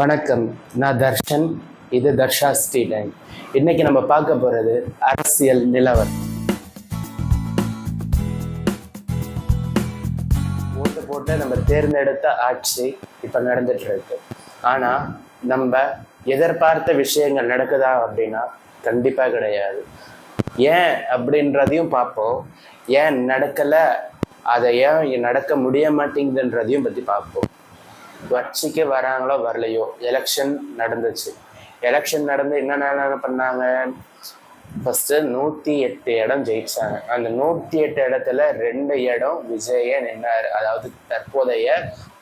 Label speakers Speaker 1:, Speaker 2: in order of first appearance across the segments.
Speaker 1: வணக்கம், நான் தர்ஷன். இது தர்ஷா டைம். இன்னைக்கு நம்ம பார்க்க போறது அரசியல் நிலவரம். ஓட்டு போட்டு நம்ம தேர்ந்தெடுத்த ஆட்சி இப்ப நடந்துட்டு இருக்கு. ஆனா நம்ம எதிர்பார்த்த விஷயங்கள் நடக்குதா அப்படின்னா கண்டிப்பா கிடையாது. ஏன் அப்படின்றதையும் பார்ப்போம். ஏன் நடக்கல, அதை ஏன் நடக்க முடிய மாட்டேங்குதுன்றதையும் பத்தி பார்ப்போம். கட்சிக்கு வராங்களோ வரலையோ, எலெக்ஷன் நடந்துச்சு. எலெக்ஷன் நடந்து என்னென்ன பண்ணாங்க? ஃபர்ஸ்ட் 108 இடம் ஜெயிச்சாங்க. அந்த 108 இடத்துல 2 இடம் விஜய நின்னாரு. அதாவது தற்போதைய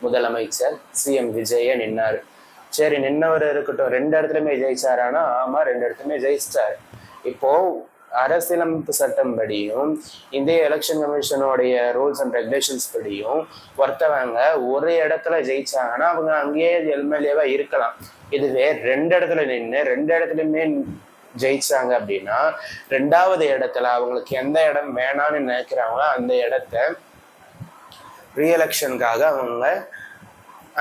Speaker 1: முதலமைச்சர் சிஎம் விஜய நின்னாரு. சரி, நின்னவர் இருக்கட்டும். 2 இடத்துலயுமே ஜெயிச்சாரானா? ஆமா, 2 இடத்துலயுமே ஜெயிச்சிட்டாரு. இப்போ அரசியலமைப்பு சட்டம் படியும் இந்திய எலெக்ஷன் கமிஷனுடைய ரூல்ஸ் அண்ட் ரெகுலேஷன்ஸ் படியும் ஒருத்தவங்க ஒரு இடத்துல ஜெயிச்சாங்கன்னா அவங்க அங்கேயே எம்எல்ஏவா இருக்கலாம். இதுவே 2 இடத்துல நின்று 2 இடத்துலயுமே ஜெயிச்சாங்க அப்படின்னா 2வது இடத்துல அவங்களுக்கு எந்த இடம் வேணான்னு நினைக்கிறாங்களோ அந்த இடத்த ரீஎலெக்ஷனுக்காக அவங்க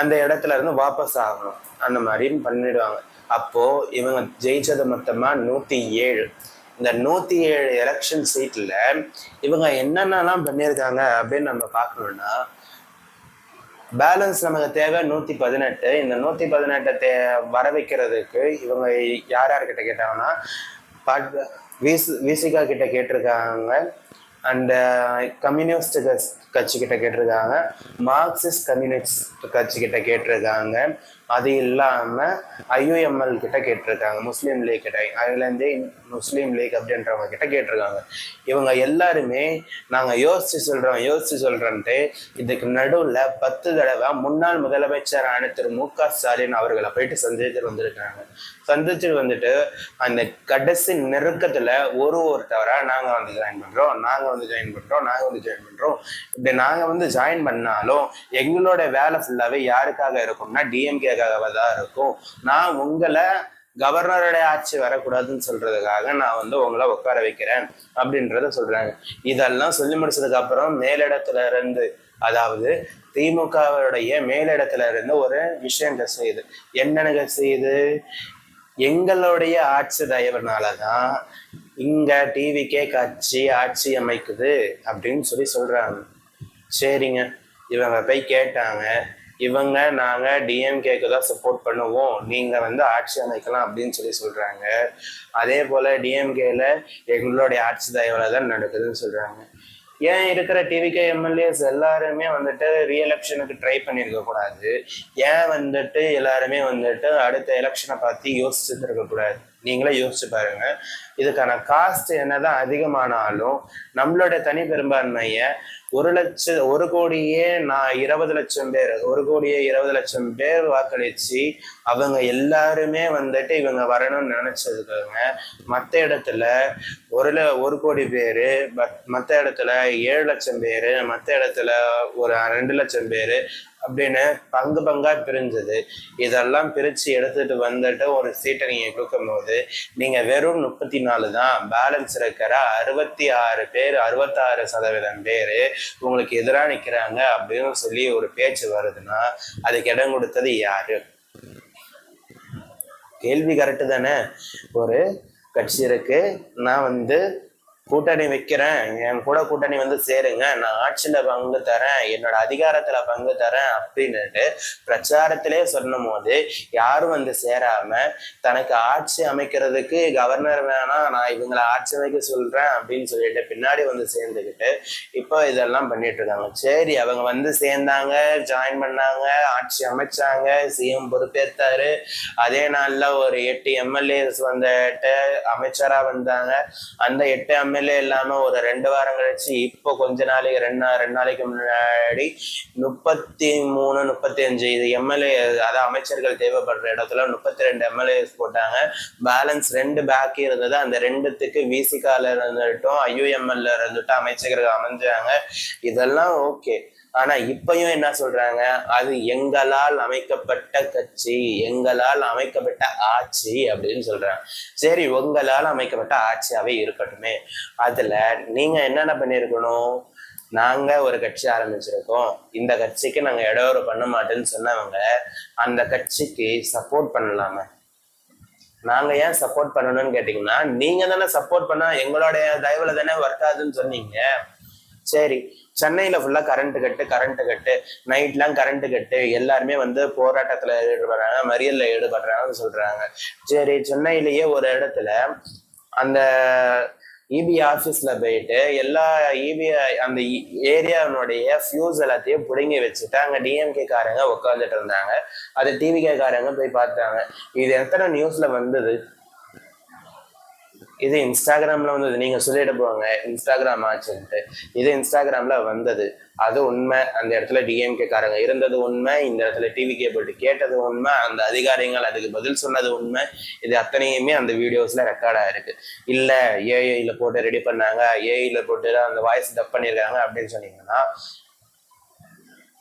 Speaker 1: அந்த இடத்துல இருந்து வாபஸ் ஆகணும். அந்த மாதிரியும் பண்ணிடுவாங்க. அப்போ இவங்க ஜெயிச்சது மொத்தமா 107. இந்த 107 எலெக்ஷன் சீட்ல இவங்க என்னென்னலாம் பண்ணியிருக்காங்க அப்படின்னு நம்ம பார்க்கணும்னா, பேலன்ஸ் நமக்கு தேவை 118. இந்த 118 வர வைக்கிறதுக்கு இவங்க யார் யார்கிட்ட கேட்டாங்கன்னா, விசிகா கிட்ட கேட்டிருக்காங்க, அண்ட் கம்யூனிஸ்ட் கட்சி கிட்ட கேட்டிருக்காங்க, மார்க்சிஸ்ட் கம்யூனிஸ்ட் கட்சி கிட்ட கேட்டிருக்காங்க. அது இல்லாம ஐயுஎம்எல் கிட்ட கேட்டிருக்காங்க, முஸ்லீம் லீக் கிட்ட, அதுலேருந்து முஸ்லீம் லீக் அப்படின்றவங்க கிட்ட கேட்டிருக்காங்க. இவங்க எல்லாருமே நாங்க யோசிச்சு சொல்றோன்ட்டு இதுக்கு நடுவுல 10 தடவை முன்னாள் முதலமைச்சரான திரு மு.க.ஸ்டாலின் அவர்களை போயிட்டு சந்திச்சுட்டு வந்திருக்காங்க. சந்திச்சுட்டு வந்துட்டு அந்த கடைசி நெருக்கத்துல ஒருத்தவரா நாங்க வந்து ஜாயின் பண்றோம் இப்படி நாங்க வந்து ஜாயின் பண்ணாலும் எங்களோட வேலை ஃபுல்லாவே யாருக்காக இருக்கும்னா டிஎம்கேக்காக தான் இருக்கும். நான் உங்களை கவர்னருடைய ஆட்சி வரக்கூடாதுன்னு சொல்றதுக்காக நான் வந்து உங்களை உட்கார வைக்கிறேன் அப்படின்றத சொல்றாங்க. இதெல்லாம் சொல்லி முடிச்சதுக்கு அப்புறம் மேலிடத்துல இருந்து, அதாவது திமுகவுடைய மேலிடத்துல இருந்து ஒரு விஷயம் செய்யுது. என்னென்ன செய்யுது? எங்களுடைய ஆட்சி தயவுனாலதான் இங்க டிவிக்கே கட்சி ஆட்சி அமைக்குது அப்படின்னு சொல்றாங்க. சரிங்க, இவங்க போய் கேட்டாங்க. நாங்க டிஎம்கேக்கு தான் சப்போர்ட் பண்ணுவோம், நீங்க வந்து ஆட்சி அமைக்கலாம் அப்படின்னு சொல்றாங்க. அதே போல டிஎம்கேல எங்களுடைய ஆட்சி தயவுல தான் நடக்குதுன்னு சொல்றாங்க. ஏன் இருக்கிற டிவிகே எம்எல்ஏஸ் எல்லாருமே வந்துட்டு ரீஎலெக்ஷனுக்கு ட்ரை பண்ணியிருக்க கூடாது? ஏன் வந்துட்டு எல்லாருமே வந்துட்டு அடுத்த எலெக்ஷனை பார்த்து யோசிச்சுட்டு இருக்கக்கூடாது? நீங்களே யோசிச்சு பாருங்க. இதுக்கான காஸ்ட் என்னதான் அதிகமானாலும் நம்மளுடைய தனி பெரும்பான்மைய 1 கோடியே 20 லட்சம் பேர் 1,20 லட்சம் பேர் வாக்களிச்சு அவங்க எல்லாருமே வந்துட்டு இவங்க வரணும்னு நினைச்சதுக்காங்க. மற்ற இடத்துல 1 கோடி பேரு, மற்ற இடத்துல 7 லட்சம் பேரு, மற்ற இடத்துல ஒரு 2 லட்சம் பேரு அப்படின்னு பங்கா பிரிஞ்சது. இதெல்லாம் பிரிச்சு எடுத்துட்டு வந்துட்டு ஒரு சீட்டை நீங்க கொடுக்கும் போது நீங்க வெறும் 34 தான், பேலன்ஸ் இருக்கிற 66 பேர் 66% பேரு உங்களுக்கு எதிராக நிக்கிறாங்க அப்படின்னு சொல்லி ஒரு பேச்சு வருதுன்னா அதுக்கு இடம் கொடுத்தது யாரு? கேள்வி கரெக்டு தானே? ஒரு கட்சி இருக்கு, நான் வந்து கூட்டணி வைக்கிறேன், என் கூட கூட்டணி வந்து சேருங்க, நான் ஆட்சியில பங்கு தரேன், என்னோட அதிகாரத்துல பங்கு தரேன் அப்படின்னுட்டு பிரச்சாரத்திலே சொன்னும் போது யாரும் வந்து சேராம தனக்கு ஆட்சி அமைக்கிறதுக்கு கவர்னர் வேணாம், நான் இவங்களை ஆட்சி அமைக்க சொல்றேன் அப்படின்னு சொல்லிட்டு பின்னாடி வந்து சேர்ந்துக்கிட்டு இப்போ இதெல்லாம் பண்ணிட்டு இருக்காங்க. சரி, அவங்க வந்து சேர்ந்தாங்க, ஜாயின் பண்ணாங்க, ஆட்சி அமைச்சாங்க, சிஎம் பொறுப்பேற்றாரு. அதே நாள்ல ஒரு 8 எம்எல்ஏஸ் வந்துட்டு அமைச்சரா வந்தாங்க. அந்த 8 எம்எல்ஏ இல்லாம ஒரு 2 வாரம் கழிச்சு இப்போ கொஞ்ச நாளைக்கு 2 நாளைக்கு முன்னாடி 33 35 எம்எல்ஏ, அதாவது அமைச்சர்கள் தேவைப்படுற இடத்துல 32 எம்எல்ஏஸ் போட்டாங்க. பேலன்ஸ் 2 பாக்கி இருந்தது. அந்த 2த்துக்கு விசிகால இருந்துட்டும் ஐயுஎம்எல்ல இருந்துட்டும் அமைச்சர்கள் அமைஞ்சாங்க. இதெல்லாம் ஓகே. ஆனா இப்பயும் என்ன சொல்றாங்க? அது எங்களால் அமைக்கப்பட்ட கட்சி, எங்களால் அமைக்கப்பட்ட ஆட்சி அப்படின்னு சொல்றாங்க. சரி, உங்களால் அமைக்கப்பட்ட ஆட்சியாவே இருக்கட்டுமே. அதுல நீங்க என்னென்ன பண்ணிருக்கணும்? நாங்க ஒரு கட்சி ஆரம்பிச்சிருக்கோம், இந்த கட்சிக்கு நாங்க இடையூறு பண்ண மாட்டேன்னு சொன்னவங்க அந்த கட்சிக்கு சப்போர்ட் பண்ணலாமே. நாங்க ஏன் சப்போர்ட் பண்ணணும்னு கேட்டீங்கன்னா, நீங்க தானே சப்போர்ட் பண்ணா எங்களுடைய தயவுல தானே ஒர்க் ஆகுதுன்னு சொன்னீங்க. சரி, சென்னையில ஃபுல்லா கரண்ட் கட்டு நைட்லாம் கரண்ட் கட்டு, எல்லாருமே வந்து போராட்டத்துல ஈடுபடுறாங்க, மறியல்ல ஈடுபடுறாங்கன்னு சொல்றாங்க. சரி, சென்னையிலேயே ஒரு இடத்துல அந்த இபி ஆஃபீஸ்ல போயிட்டு எல்லா இபி அந்த ஏரியாவுடைய ஃபியூஸ் எல்லாத்தையும் பிடுங்கி வச்சுட்டு அங்க டிஎம்கே காரங்க உட்காந்துட்டு இருந்தாங்க. அது டிவிகே காரங்க போய் பார்த்தாங்க. இது எத்தனை நியூஸ்ல வந்தது? இது இன்ஸ்டாகிராம்ல வந்தது. நீங்க சொல்லிட்டு போவாங்க இன்ஸ்டாகிராம் ஆச்சுன்ட்டு. இது இன்ஸ்டாகிராம்ல வந்தது. அது உண்மை. அந்த இடத்துல டிஎம்கே காரங்க இருந்தது உண்மை, இந்த இடத்துல டிவிகே போட்டு கேட்டது உண்மை, அந்த அதிகாரிகள் அதுக்கு பதில் சொன்னது உண்மை. இது அத்தனையுமே அந்த வீடியோஸ்ல ரெக்கார்ட் ஆயிருக்கு. இல்ல ஏஐல போட்டு ரெடி பண்ணாங்க, ஏஐல போட்டு அந்த வாய்ஸ் டப் பண்ணிருக்காங்க அப்படின்னு சொன்னீங்கன்னா,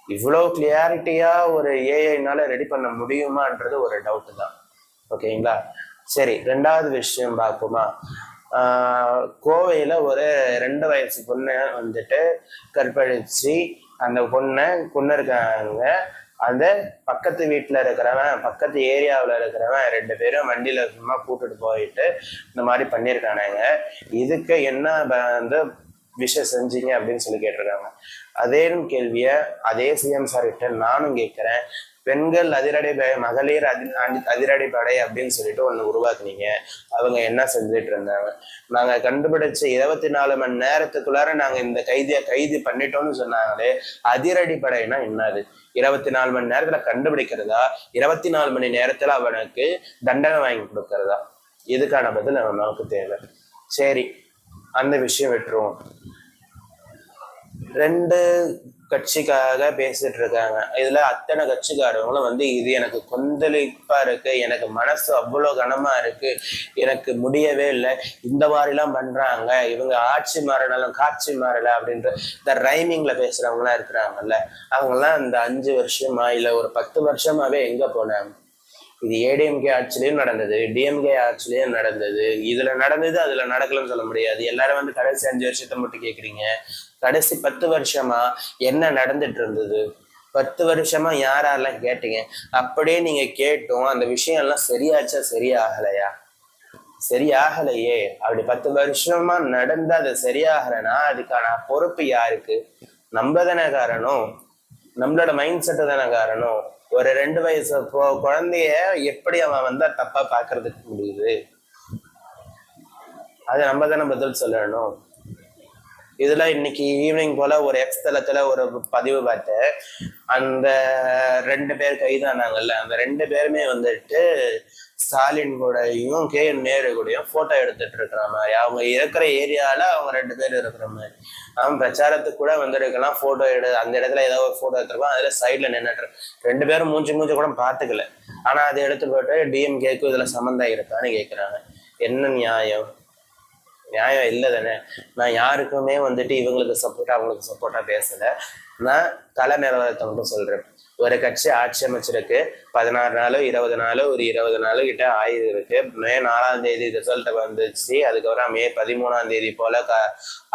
Speaker 1: இவ்வளவு கிளியாரிட்டியா ஒரு ஏஐனால ரெடி பண்ண முடியுமான்றது ஒரு டவுட் தான். ஓகேங்களா? சரி, ரெண்டாவது விஷயம் பார்ப்போமா? கோவையில ஒரு 2 வயசு பொண்ணு வந்துட்டு கற்பழிச்சு அந்த பொண்ணை கொண்டு இருக்காங்க. அந்த பக்கத்து வீட்டுல இருக்கிறவன், பக்கத்து ஏரியாவில் இருக்கிறவன் 2 பேரும் வண்டியில சும்மா கூட்டுட்டு போயிட்டு இந்த மாதிரி பண்ணியிருக்கானுங்க. இதுக்கு என்ன வந்து விஷயம் செஞ்சீங்க அப்படின்னு சொல்லி கேட்டிருக்காங்க. அதே கேள்விய அதே சிஎம் சார் கிட்ட நானும் கேட்கிறேன். பெண்கள் அதிரடிப்படை, மகளிர் அதிரடிப்படை அப்படின்னு சொல்லிட்டு ஒண்ணு உருவாக்குனீங்க. அவங்க என்ன செஞ்சுட்டு இருந்தாங்க? நாங்க கண்டுபிடிச்ச 24 மணி நேரத்துக்குள்ளார நாங்க இந்த கைது பண்ணிட்டோம்னு சொன்னாங்களே, அதிரடிப்படைனா என்னது? 24 மணி நேரத்துல கண்டுபிடிக்கிறதா, 24 மணி நேரத்துல அவனுக்கு தண்டனை வாங்கி கொடுக்கறதா? இதுக்கான பதில் நமக்கு தேவை. சரி, அந்த விஷயம் விட்டுருவோம். 2 கட்சிக்காக பேசிட்டு இருக்காங்க. இதுல அத்தனை கட்சிக்காரவங்களும் வந்து இது எனக்கு கொந்தளிப்பா இருக்கு, எனக்கு மனசு அவ்வளவு கனமா இருக்கு, எனக்கு முடியவே இல்லை, இந்த மாதிரிலாம் பண்றாங்க, இவங்க ஆட்சி மாறனாலும் காட்சி மாறல அப்படின்ற இந்த ரைமிங்ல பேசுறவங்க எல்லாம் இருக்கிறாங்கல்ல, அவங்க எல்லாம் இந்த 5 வருஷமா இல்ல ஒரு 10 வருஷமாவே எங்க போனாங்க? இது ஏடிஎம்கே ஆட்சிலையும் நடந்தது, டிஎம்கே ஆட்சிலையும் நடந்தது. இதுல நடந்தது அதுல நடக்கலன்னு சொல்ல முடியாது. எல்லாரும் வந்து கடைசி 5 வருஷத்தை மட்டும் கேக்குறீங்க. கடைசி 10 வருஷமா என்ன நடந்துட்டு இருந்தது? 10 வருஷமா யாரெல்லாம் கேட்டீங்க? அப்படியே நீங்க கேட்டும் அந்த விஷயம் எல்லாம் சரியாச்சா சரியாகலையா? சரியாகலையே. அப்படி 10 வருஷமா நடந்து அது சரியாகலைன்னா அதுக்கான பொறுப்பு யாருக்கு? நம்ம தானே காரணம். நம்மளோட மைண்ட் செட்டு தானே காரணம். ஒரு 2 வயசு குழந்தைய எப்படி அவன் வந்தா தப்பா பாக்குறதுக்கு முடியுது? அது நம்ம தானே பதில் சொல்லணும். இதுல இன்னைக்கு ஈவினிங் போல ஒரு எக்ஸ் தளத்துல ஒரு பதிவு பார்த்தேன். அந்த 2 பேர் கைதானாங்கல்ல, அந்த 2 பேருமே வந்துட்டு ஸ்டாலின் கூடயும் நேரு கூடயும் போட்டோ எடுத்துட்டு இருக்கிற மாதிரி, அவங்க இருக்கிற ஏரியால அவங்க 2 பேர் இருக்கிற மாதிரி. அவன் பிரச்சாரத்துக்கு கூட வந்திருக்கலாம், போட்டோ அந்த இடத்துல ஏதாவது ஒரு போட்டோ எடுத்துருப்பான், அதுல சைட்ல நின்றுட்டு 2 பேரும் மூஞ்சி கூட பார்த்துக்கல. ஆனா அதை எடுத்து போட்டு டிஎம்கேக்கு இதுல சம்மந்தம் இருக்கான்னு கேட்கிறாங்க. என்ன நியாயம்? நியாயம் இல்லை தானே. நான் யாருக்குமே வந்துட்டு இவங்களுக்கு சப்போர்ட்டா அவங்களுக்கு சப்போர்ட்டா பேசல. நான் கலை நிலவரத்தை மட்டும் சொல்றேன். ஒரு கட்சி ஆட்சி அமைச்சிருக்கு, 16 நாளோ 20 நாளோ ஒரு 20 நாளோ கிட்ட ஆயிருக்கு. மே 4ஆம் தேதி ரிசல்ட் வந்துச்சு. அதுக்கப்புறம் மே 13ஆம் தேதி போல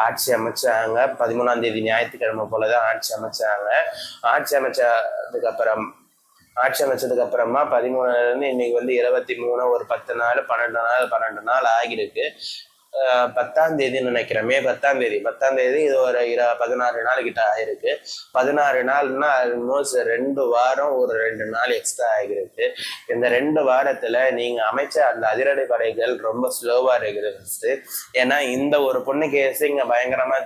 Speaker 1: ஆட்சி அமைச்சாங்க. 13ஆம் தேதி ஞாயிற்றுக்கிழமை போலதான் ஆட்சி அமைச்சாங்க. ஆட்சி அமைச்சதுக்கு அப்புறமா 13 இருந்து இன்னைக்கு வந்து 23, ஒரு 10 நாள் 12 நாள் ஆகிருக்கு. 10ஆம் தேதின்னு நினைக்கிறேன், மே 10ஆம் தேதி இது ஒரு 16 நாள் கிட்ட ஆயிருக்கு. 16 நாள்னா ஆல்மோஸ்ட் 2 வாரம், ஒரு 2 நாள் எக்ஸ்ட்ரா ஆகிருக்கு. இந்த 2 வாரத்துல நீங்க அமைச்ச அந்த அதிரடி படைகள் ரொம்ப ஸ்லோவா இருக்குது. ஏன்னா இந்த ஒரு பொண்ணு கேஸ் இங்க பயங்கரமா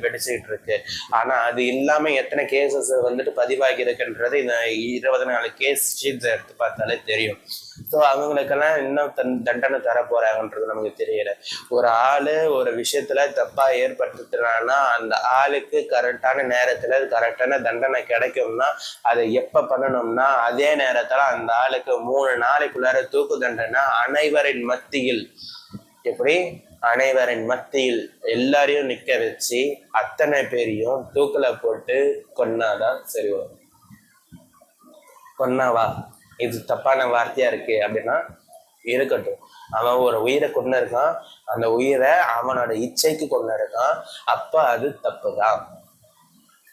Speaker 1: வெடிச்சுக்கிட்டு இருக்கு. ஆனா அது இல்லாம எத்தனை கேசஸ் வந்துட்டு பதிவாகி இருக்குன்றது இந்த 24 கேஸ் ஷீட்ஸ் எடுத்து பார்த்தாலே தெரியும். ஸோ அவங்களுக்கெல்லாம் இன்னும் தண்டனை தர போறாங்கன்றது நமக்கு தெரியல. ஒரு ஆளு ஒரு விஷயத்துல தப்பா ஏற்படுத்துறான்னா அந்த ஆளுக்கு கரெக்டான நேரத்துல கரெக்டான தண்டனை கிடைக்கும்னா அதை எப்ப பண்ணணும்னா அதே நேரத்துல அந்த ஆளுக்கு 3 நாளைக்குள்ளார தூக்கு தண்டனை அனைவரின் மத்தியில். எப்படி? அனைவரின் மத்தியில் எல்லாரையும் நிக்க வச்சு அத்தனை பேரையும் தூக்குல போட்டு கொன்னாதான் சரி வரும். கொன்னாவா இது தப்பான வார்த்தையா இருக்கு அப்படின்னா இருக்கட்டும். அவன் ஒரு உயிரை கொண்டு இருக்கான், அந்த உயிரை அவனோட இச்சைக்கு கொண்டு இருக்கான், அப்ப அது தப்புதான்.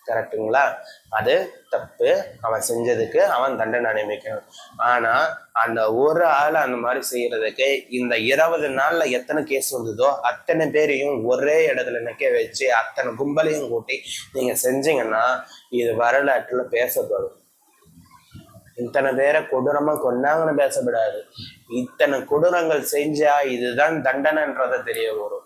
Speaker 1: கரெக்டுங்களா? அது தப்பு. அவன் செஞ்சதுக்கு அவன் தண்டனை அனுபவிக்கணும். ஆனா அந்த ஒரு ஆள் அந்த மாதிரி செய்யறதுக்கு இந்த 20 நாள்ல எத்தனை கேஸ் வந்ததோ அத்தனை பேரையும் ஒரே இடத்துல நிக்க வச்சு அத்தனை கும்பலையும் கூட்டி நீங்க செஞ்சீங்கன்னா இது வரலாற்றுல பேசப்படும். இத்தனை பேரை கொடூரமா கொண்டாங்கன்னு பேசப்படாது. இத்தனை கொடூரங்கள் செஞ்சா இதுதான் தண்டனைன்றத தெரிய வரும்.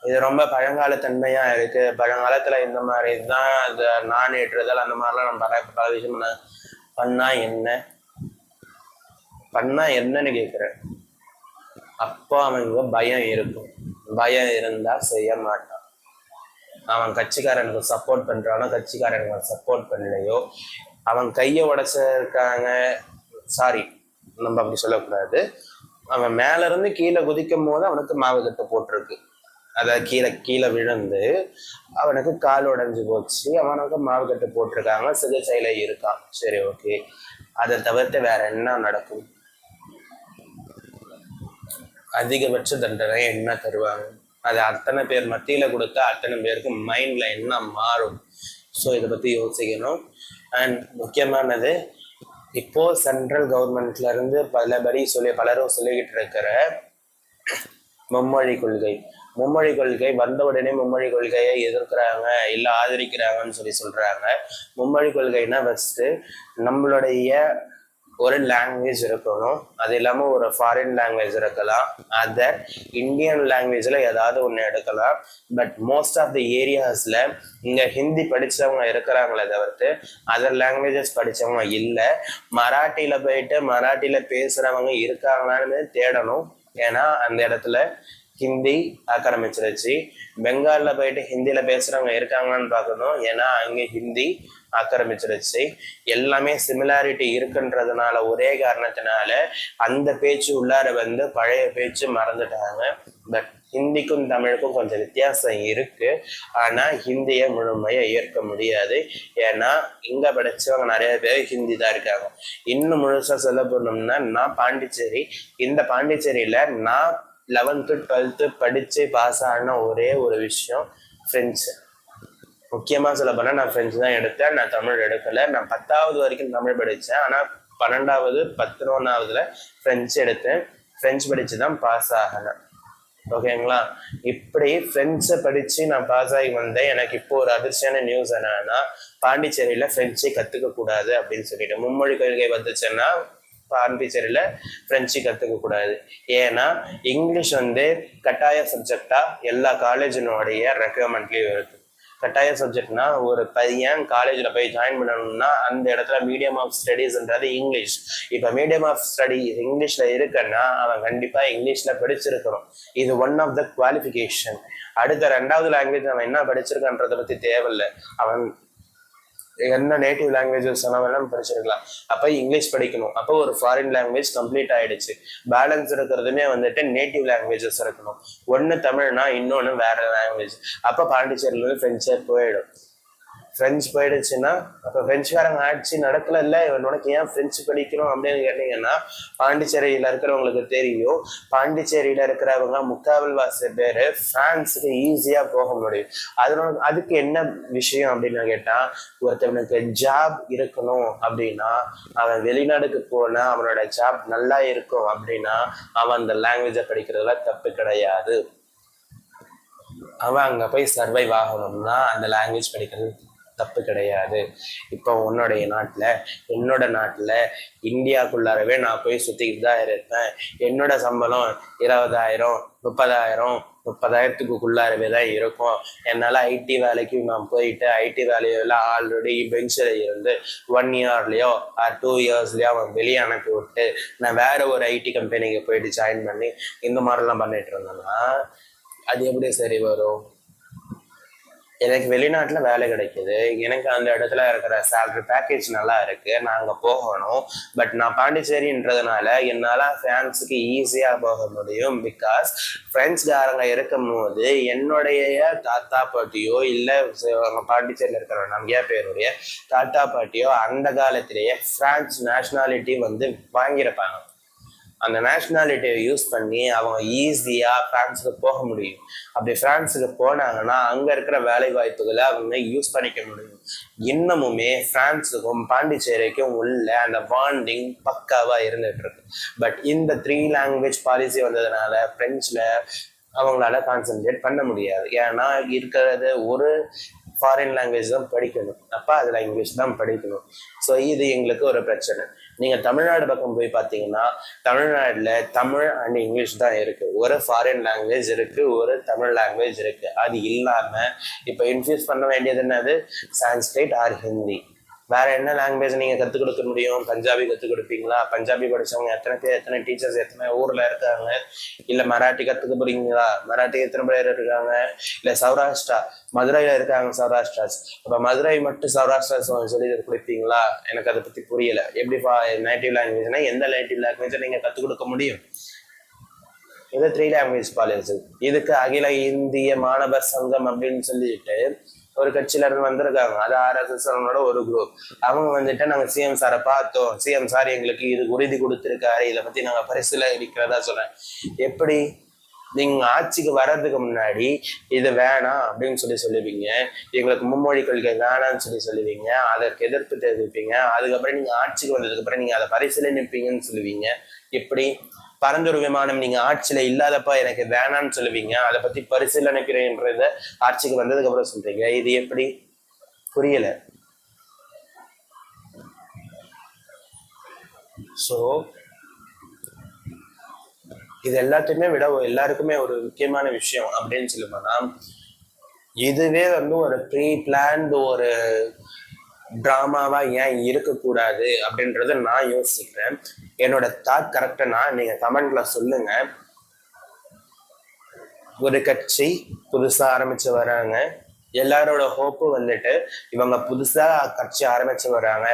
Speaker 1: இது ரொம்ப பழங்கால தன்மையா இருக்கு. பழங்காலத்துல இந்த மாதிரி தான் அது நான் ஏற்றுதல் அந்த மாதிரிலாம் நம்ம பல விஷயம் பண்ணா என்னன்னு கேக்குறேன். அப்போ அவனுக்கு பயம் இருக்கும். பயம் இருந்தா செய்ய மாட்டான். அவன் கட்சிக்காரனுக்கு சப்போர்ட் பண்றானோ கட்சிக்காரனுக்கு சப்போர்ட் பண்ணலையோ, அவன் கையை உடைச்சிருக்காங்க, சாரி நம்ம அப்படி சொல்லக்கூடாது, அவன் மேல இருந்து கீழே குதிக்கும் போது அவனுக்கு மாவு கட்டு போட்டிருக்கு. அதாவது கீழே விழுந்து அவனுக்கு கால் உடைஞ்சு போச்சு, அவனுக்கு மாவு கட்டு போட்டிருக்காங்க, சிகிச்சையில இருக்கான். சரி, ஓகே. அதை தவிர்த்து வேற என்ன நடக்கும்? அதிகபட்ச தண்டனை என்ன தருவாங்க? அது அத்தனை பேர் மத்தியில கொடுத்தா அத்தனை பேருக்கு மைண்ட்ல என்ன மாறும்? ஸோ இதை பத்தி யோசிக்கணும். அண்ட் முக்கியமானது, இப்போ சென்ட்ரல் கவர்மெண்ட்ல இருந்து பலரும் சொல்லிக்கிட்டு இருக்கிற மும்மொழி கொள்கை வந்த உடனே மும்மொழி கொள்கையை எதிர்க்கிறாங்க இல்ல ஆதரிக்கிறாங்கன்னு சொல்றாங்க. மும்மொழி கொள்கைன்னா ஃபர்ஸ்ட் நம்மளுடைய ஒரு லாங்குவேஜ் இருக்கணும். அது இல்லாம ஒரு ஃபாரின் லாங்குவேஜ் இருக்கலாம். அதர் இந்தியன் லாங்குவேஜ்ல ஏதாவது ஒண்ணு எடுக்கலாம். பட் மோஸ்ட் ஆஃப் த ஏரியாஸ்ல இங்க ஹிந்தி படிச்சவங்க இருக்கிறாங்களே தவிர்த்து அதர் லாங்குவேஜஸ் படிச்சவங்க இல்லை. மராட்டியில போயிட்டு மராட்டியில பேசுறவங்க இருக்காங்களான்னு தேடணும். ஏன்னா அந்த இடத்துல ஹிந்தி ஆக்கிரமிச்சிருச்சு. பெங்கால்ல போயிட்டு ஹிந்தியில பேசுறவங்க இருக்காங்கன்னு பார்க்கணும். ஏன்னா அங்க ஹிந்தி ஆக்கிரமிச்சிருச்சு. எல்லாமே சிமிலாரிட்டி இருக்குன்றதுனால ஒரே காரணத்தினால அந்த பேச்சு உள்ளார வந்து பழைய பேச்சு மறந்துட்டாங்க. பட் ஹிந்திக்கும் தமிழுக்கும் கொஞ்சம் வித்தியாசம் இருக்கு. ஆனா ஹிந்தியை முழுமையை ஏற்க முடியாது. ஏன்னா இங்க படிச்சவங்க நிறைய பேர் ஹிந்தி தான் இருக்காங்க. இன்னும் முழுசா சொல்ல போனோம்னா, நான் பாண்டிச்சேரி, இந்த பாண்டிச்சேரியில நான் 11th 12th படிச்சு பாஸ் ஆன ஒரே ஒரு விஷயம் ஃப்ரெஞ்சு. முக்கியமா சொல்ல போனா நான் ஃப்ரெஞ்சு தான் எடுத்தேன், நான் தமிழ் எடுக்கல. நான் 10வது வரைக்கும் தமிழ் படித்தேன். ஆனா 12வது 11வதுல ஃப்ரெஞ்சு எடுத்தேன். ஃப்ரெஞ்சு படிச்சு தான் பாஸ் ஆகினேன். ஓகேங்களா? இப்படி ஃப்ரெஞ்சை படிச்சு நான் பாஸ் ஆகி வந்தேன். எனக்கு இப்போ ஒரு அதிர்ச்சியான நியூஸ் என்னன்னா, பாண்டிச்சேரியில ஃப்ரெஞ்சை கத்துக்க கூடாது அப்படின்னு சொல்லிட்டு மும்மொழி கொள்கை வந்துச்சுன்னா பாண்டிச்சேரியில ஃப்ரெஞ்சு கத்துக்க கூடாது. ஏன்னா இங்கிலீஷ் வந்து கட்டாய சப்ஜெக்டா எல்லா காலேஜினுடைய ரெக்குவயர்மெண்ட்லயும் இருக்கு. கட்டாய சப்ஜெக்ட்னா ஒரு பையன் காலேஜில் போய் ஜாயின் பண்ணணும்னா அந்த இடத்துல மீடியம் ஆஃப் ஸ்டடீஸ்ன்றது இங்கிலீஷ். இப்போ மீடியம் ஆஃப் ஸ்டடி இங்கிலீஷ்ல இருக்குன்னா அவன் கண்டிப்பா இங்கிலீஷ்ல படிச்சிருக்கணும். இது ஒன் ஆஃப் த குவாலிஃபிகேஷன். அடுத்த 2வது லாங்குவேஜ் அவன் என்ன படிச்சிருக்கான்றதை பத்தி தேவையில்லை. அவன் என்ன நேட்டிவ் லாங்குவேஜஸ் எல்லாம் படிச்சிருக்கலாம். அப்போ இங்கிலீஷ் படிக்கணும். அப்போ ஒரு ஃபாரின் லாங்குவேஜ் கம்ப்ளீட் ஆயிடுச்சு. பேலன்ஸ் இருக்கிறதுமே வந்துட்டு நேட்டிவ் லாங்குவேஜஸ் இருக்கணும். ஒன்று தமிழ்னா இன்னொன்று வேற லாங்குவேஜ். அப்போ பாண்டிச்சேரியில ஃப்ரெஞ்சே போயிடும். ஃப்ரெஞ்சு போயிடுச்சுன்னா அப்போ ஃப்ரெஞ்சுக்காரங்க ஆட்சி நடக்கல. இல்லை உனக்கு ஏன் ஃப்ரெஞ்சு படிக்கணும் அப்படின்னு கேட்டீங்கன்னா, பாண்டிச்சேரியில இருக்கிறவங்களுக்கு தெரியும், பாண்டிச்சேரியில இருக்கிறவங்க முக்கால்வாசி பேர் பிரான்ஸுக்கு ஈஸியா போக முடியும். அதுக்கு என்ன விஷயம் அப்படின்னு கேட்டா, ஒருத்தவனுக்கு ஜாப் இருக்கணும் அப்படின்னா அவன் வெளிநாடுக்கு போனா அவனோட ஜாப் நல்லா இருக்கும் அப்படின்னா அவன் அந்த லாங்குவேஜை படிக்கிறதுல தப்பு கிடையாது. அவன் அங்க போய் சர்வைவ் ஆகணும்னா அந்த லாங்குவேஜ் படிக்கிறது தப்பு கிடையாது. இப்போ என்னோட நாட்டில் இந்தியாவுக்குள்ளாரவே நான் போய் சுற்றிக்கிட்டு தான் இருப்பேன். என்னோட சம்பளம் 20,000 30,000க்குள்ளாரவே தான் இருக்கும். என்னால் ஐடி வேலைக்கு நான் போயிட்டு ஐடி வேலையில ஆல்ரெடி பெஞ்சில் இருந்து 1 இயர்லையோ 2 இயர்ஸ்லையோ அவன் வெளியே அனுப்பி விட்டு நான் வேற ஒரு ஐடி கம்பெனிக்கு போயிட்டு ஜாயின் பண்ணி இந்த மாதிரிலாம் பண்ணிட்டு இருந்தேன்னா அது எப்படி சரி வரும்? எனக்கு வெளிநாட்டுல வேலை கிடைக்குது, எனக்கு அந்த இடத்துல இருக்கிற சேலரி பேக்கேஜ் நல்லா இருக்கு, நான் அங்க போகணும். பட் நான் பாண்டிச்சேரின்றதுனால என்னால பிரான்ஸுக்கு ஈஸியா போக முடியும். பிகாஸ் பிரெஞ்சுக்காரங்க இருக்கும் போது என்னுடைய தாத்தா பாட்டியோ இல்ல பாண்டிச்சேரியில இருக்கிற நிறைய பேருடைய தாத்தா பாட்டியோ அந்த காலத்திலேயே பிரான்ஸ் நேஷனாலிட்டி வந்து வாங்கியிருப்பாங்க. அந்த நேஷனாலிட்டியை யூஸ் பண்ணி அவங்க ஈஸியா பிரான்ஸுக்கு போக முடியும். அப்படி பிரான்ஸுக்கு போனாங்கன்னா அங்க இருக்கிற வேலை வாய்ப்புகளை அவங்க யூஸ் பண்ணிக்க முடியும். இன்னமுமே பிரான்ஸுக்கும் பாண்டிச்சேரிக்கும் உள்ள அந்த பாண்டிங் பக்காவா இருந்துட்டு இருக்கு. பட் இந்த 3 லாங்குவேஜ் பாலிசி வந்ததுனால பிரெஞ்சுல அவங்களால கான்சென்ட்ரேட் பண்ண முடியாது. ஏன்னா இருக்கிறது ஒரு ஃபாரின் லாங்குவேஜ் தான் படிக்கணும், அப்போ அதில் இங்கிலீஷ் தான் படிக்கணும். ஸோ இது எங்களுக்கு ஒரு பிரச்சனை. நீங்கள் தமிழ்நாடு பக்கம் போய் பார்த்தீங்கன்னா தமிழ்நாட்டில் தமிழ் அண்ட் இங்கிலீஷ் தான் இருக்குது. ஒரு ஃபாரின் லாங்குவேஜ் இருக்குது, ஒரு தமிழ் லாங்குவேஜ் இருக்குது. அது இல்லாமல் இப்போ இன்ஃபியூஸ் பண்ண வேண்டியது என்னது, சான்ஸ்கிரிட் ஆர் ஹிந்தி. வேற என்ன லாங்குவேஜ் நீங்க கற்றுக் கொடுக்க முடியும்? பஞ்சாபி கற்றுக் கொடுப்பீங்களா? பஞ்சாபி படிச்சவங்க எத்தனை பேர், எத்தனை டீச்சர்ஸ் எத்தனை ஊர்ல இருக்காங்க? இல்ல மராட்டி கத்துக்க போறீங்களா? மராட்டி எத்தனை பேர் இருக்காங்க? இல்ல சௌராஷ்டிரா, மதுரையில இருக்காங்க சௌராஷ்டிராஸ். அப்ப மதுரை மட்டும் சௌராஷ்டிராஸ் சொல்லி கொடுப்பீங்களா? எனக்கு அதை பத்தி புரியல. எப்படி நேட்டிவ் லாங்குவேஜ்னா எந்த நேட்டிவ் லாங்குவேஜை நீங்க கற்றுக் கொடுக்க முடியும்? இது 3 லாங்குவேஜ் பாலிசி. இதுக்கு அகில இந்திய மாணவர் சங்கம் அப்படின்னு சொல்லிட்டு ஒரு கட்சியில இருந்து வந்திருக்காங்க. அது RSS ஒரு குரூப். அவங்க வந்துட்டு நாங்க சிஎம் சாரை பார்த்தோம், சிஎம் சார் எங்களுக்கு இது உறுதி கொடுத்திருக்காரு, இதை பத்தி நாங்க பரிசீலிக்கிறதா சொன்னேன். எப்படி நீங்க ஆட்சிக்கு வர்றதுக்கு முன்னாடி இது வேணாம் அப்படின்னு சொல்லுவீங்க, எங்களுக்கு மும்மொழி கொள்கை வேணாம்னு சொல்லுவீங்க, அதற்கு எதிர்ப்பு தெரிவிப்பீங்க. அதுக்கப்புறம் நீங்க ஆட்சிக்கு வந்ததுக்கு அப்புறம் நீங்க அதை பரிசீலனிப்பீங்கன்னு சொல்லுவீங்க. எப்படி பரந்தூர் விமானம் நீங்க ஆட்சியில இல்லாதப்ப எனக்கு வேணான்னு சொல்லுவீங்க, அதை பத்தி பரிசீலனைக்கிறேன்றத ஆட்சிக்கு வந்ததுக்கு அப்புறம் சொல்றீங்க. இது எப்படி? புரியல. சோ இது எல்லாத்தையுமே விட எல்லாருக்குமே ஒரு முக்கியமான விஷயம் அப்படின்னு சொல்லுவோம்னா, இதுவே ஒரு ப்ரீ பிளான்டு ஒரு டிராமாவா ஏன் இருக்கக்கூடாது அப்படின்றத நான் யோசிக்கிறேன். என்னோட தாட் கரெக்டா நீங்க கமெண்ட்ல சொல்லுங்க. ஒரு கட்சி புதுசா ஆரம்பிச்சு வராங்க, எல்லாரோட ஹோப்பு இவங்க புதுசா கட்சி ஆரம்பிச்சு வராங்க,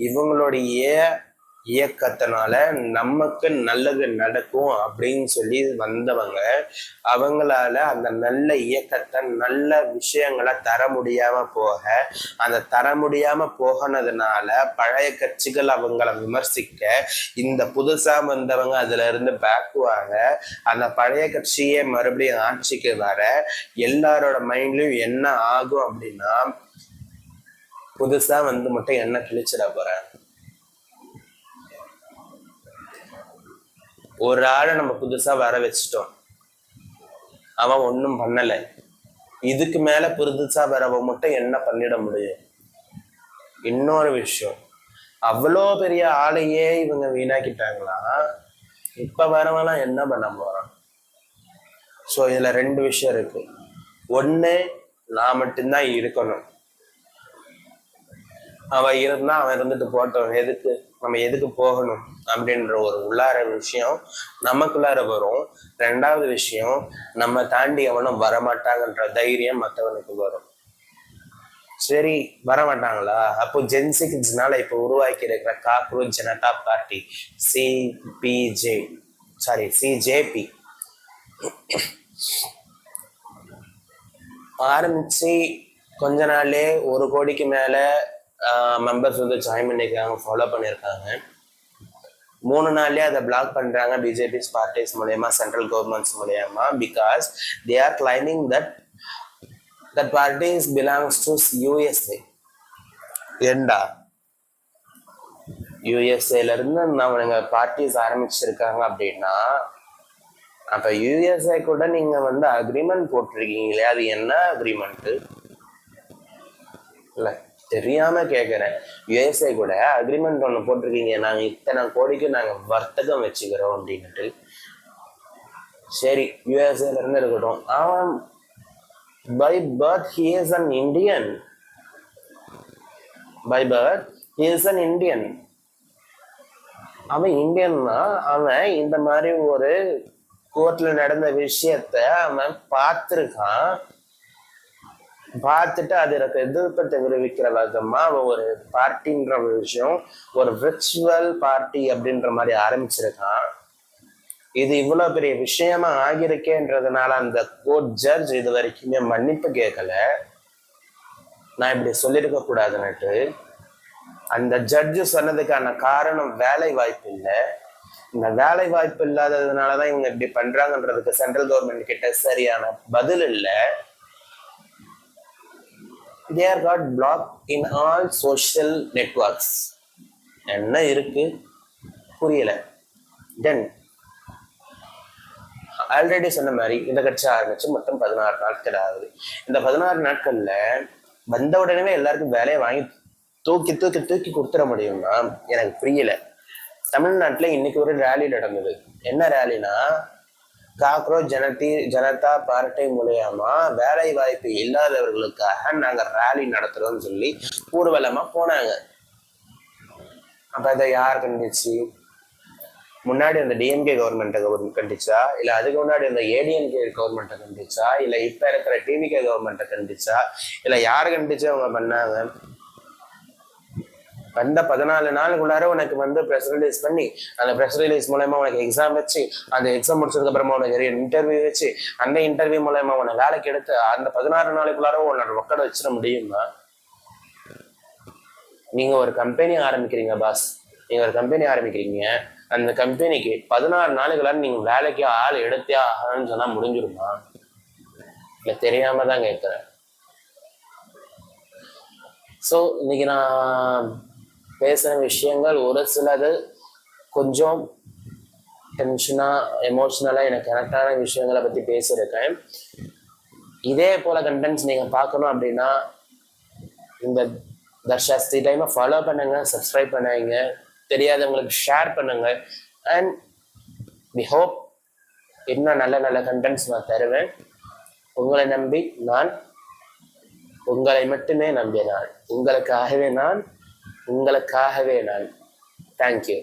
Speaker 1: இவங்களுடைய இயக்கத்தினால நமக்கு நல்லது நடக்கும் அப்படின்னு சொல்லி வந்தவங்க, அவங்களால அந்த நல்ல இயக்கத்தை நல்ல விஷயங்களை தர முடியாம போக, அந்த தர முடியாம போனதுனால பழைய கட்சிகள் அவங்கள விமர்சிக்க, இந்த புதுசா வந்தவங்க அதுல இருந்து பேக்குவாங்க. அந்த பழைய கட்சியே மறுபடியும் ஆட்சிக்கு வர எல்லாரோட மைண்ட்லயும் என்ன ஆகும் அப்படின்னா, புதுசா மட்டும் என்ன கிழிச்சிட போறேன். ஒரு ஆளை நம்ம புதுசா வர வச்சிட்டோம், அவன் ஒன்றும் பண்ணல. இதுக்கு மேல புதுசா வரவன் மட்டும் என்ன பண்ணிட முடியும்? இன்னொரு விஷயம், அவ்வளோ பெரிய ஆளையே இவங்க வீணாக்கிட்டாங்களா, இப்ப வரவெல்லாம் என்ன பண்ண போறான்? ஸோ இதுல 2 விஷயம் இருக்கு. ஒண்ணு, நான் மட்டும்தான் இருக்கணும், அவன் இருந்தா அவன் இருந்துட்டு போட்டோம், எதுக்கு நம்ம எதுக்கு போகணும் அப்படின்ற ஒரு உள்ளார விஷயம் நமக்குள்ளார வரும். 2வது விஷயம், நம்ம தாண்டி எவனும் வரமாட்டாங்கன்ற தைரியம் மற்றவனுக்கு வரும். சரி, வரமாட்டாங்களா? அப்போ ஜென்சிக்ஸ்னால இப்போ உருவாக்கி இருக்கிற காக்ரோச் ஜனதா பார்ட்டி சிஜேபி ஆரம்பிச்சு கொஞ்ச நாள்லே 1 கோடிக்கு மேல மெம்பர்ஸ் ஜாயின் பண்ணிருக்காங்க, ஃபாலோ பண்ணியிருக்காங்க. 3 நாள்லயே அதை பிளாக் பண்றாங்க பிஜேபி பார்ட்டிஸ் மூலயமா, சென்ட்ரல் கவர்மெண்ட்ஸ் மூலயமா. Because they are claiming that parties belongs to USA. ஏண்டா யூஎஸ்ஏல இருந்து அவனுங்க பார்ட்டிஸ் ஆரம்பிச்சிருக்காங்க அப்படின்னா, அப்ப யூஎஸ்ஏ கூட நீங்க அக்ரிமெண்ட் போட்டிருக்கீங்களே, அது என்ன அக்ரிமெண்ட்? இல்ல தெரியாம கேட்கிறேன். யுஎஸ்ஏ கூட அக்ரிமெண்ட் ஒண்ணு போட்டிருக்கீங்க, நாங்க இத்தனை கோடிக்கு நாங்க வர்த்தகம் வச்சுக்கிறோம் அப்படின்ட்டு. சரி, யுஎஸ்ஏல இருந்து இருக்கட்டும், அவன் by birth he is an Indian. By birth he is an Indian. அவன் இந்தியன்னா அவன் இந்த மாதிரி ஒரு கோர்ட்ல நடந்த விஷயத்த அவன் பார்த்திருக்கான். பார்த்துட்டு அதற்கு எதிர்ப்பு தெரிவிக்கிற விதமா அவன் ஒரு பார்ட்டின்ற விஷயம், ஒரு விர்ச்சுவல் பார்ட்டி அப்படின்ற மாதிரி ஆரம்பிச்சிருக்கான். இது இவ்வளவு பெரிய விஷயமா ஆகியிருக்கேன்றதுனால அந்த கோர்ட் ஜட்ஜ் இது வரைக்குமே மன்னிப்பு கேட்கல. நான் இப்படி சொல்லியிருக்க கூடாதுன்னுட்டு அந்த ஜட்ஜு சொன்னதுக்கான காரணம் வேலை வாய்ப்பு இல்லை, இந்த வேலை வாய்ப்பு இல்லாததுனாலதான் இவங்க இப்படி பண்றாங்கன்றதுக்கு சென்ட்ரல் கவர்மெண்ட் கிட்ட சரியான பதில் இல்ல. they are got blocked in all social networks. என்ன இருக்கு புரியல. தென் ஆல்ரெடி சொன்ன மாதிரி இந்த கட்சி ஆரம்பிச்சு மொத்தம் 16 நாட்கள் ஆகுது. இந்த 16 நாட்கள்ல வந்த உடனே எல்லாருக்கும் வேலையை வாங்கி தூக்கி தூக்கி தூக்கி கொடுத்துட முடியும்னா எனக்கு புரியல. தமிழ்நாட்டுல இன்னைக்கு ஒரு ரேலி நடந்தது. என்ன ரேலினா, காக்ரோச் ஜனதா பார்ட்டி மூலியமா வேலை வாய்ப்பு இல்லாதவர்களுக்காக நாங்க ரேலி நடத்துறோம்னு சொல்லி ஊர்வலமா போனாங்க. அப்ப அதை யார் கண்டிச்சு? முன்னாடி அந்த டிஎம்கே கவர்மெண்ட்டை கண்டிச்சா, இல்ல அதுக்கு முன்னாடி அந்த ஏடிஎம்கே கவர்மெண்ட்டை கண்டிச்சா, இல்ல இப்ப இருக்கிற டிவிகே கவர்மெண்ட்டை கண்டிச்சா, இல்ல யார் கண்டிச்சு அவங்க பண்ணாங்க? வந்த 14 நாளுக்குள்ளார உனக்கு வந்து ப்ரெஸ் ரிலீஸ் பண்ணி, அந்த ப்ரெஸ் ரிலீஸ் மூலயமா உனக்கு எக்ஸாம் வச்சு, அந்த எக்ஸாம் முடிச்சதுக்கு அப்புறமா உனக்கு இன்டர்வியூ வச்சு, அந்த இன்டர்வியூ மூலயமா உன்னை வேலைக்கு எடுத்து அந்த 16 நாளுக்குள்ளார உன்னோட ஒக்கடை வச்சிட முடியுமா? நீங்க ஒரு கம்பெனி ஆரம்பிக்கிறீங்க பாஸ், நீங்க ஒரு கம்பெனி ஆரம்பிக்கிறீங்க, அந்த கம்பெனிக்கு 16 நாளுக்குள்ளார நீங்க வேலைக்கு ஆள் எடுத்தே ஆகணும்னு சொன்னா முடிஞ்சிருமா? இல்ல தெரியாம தான் கேட்கிறேன். ஸோ இன்னைக்கு நான் பேசுகிற விஷயங்கள் ஒரு சிலது கொஞ்சம் டென்ஷனாக எமோஷ்னலாக எனக்கு கனெக்டான விஷயங்களை பற்றி பேசியிருக்கேன். இதே போல் கண்டென்ட்ஸ் நீங்கள் பார்க்கணும் அப்படின்னா இந்த தர்ஷாஸ்தி டைமை ஃபாலோ பண்ணுங்க, சப்ஸ்கிரைப் பண்ணுங்க, தெரியாதவங்களுக்கு ஷேர் பண்ணுங்க. அண்ட் வி ஹோப் இன்னும் நல்ல நல்ல கண்டென்ட்ஸ் நான் தருவேன். உங்களை நம்பி நான், உங்களை மட்டுமே நம்பினான், உங்களுக்காகவே நான், உங்களுக்காகவே நான். தேங்க்யூ.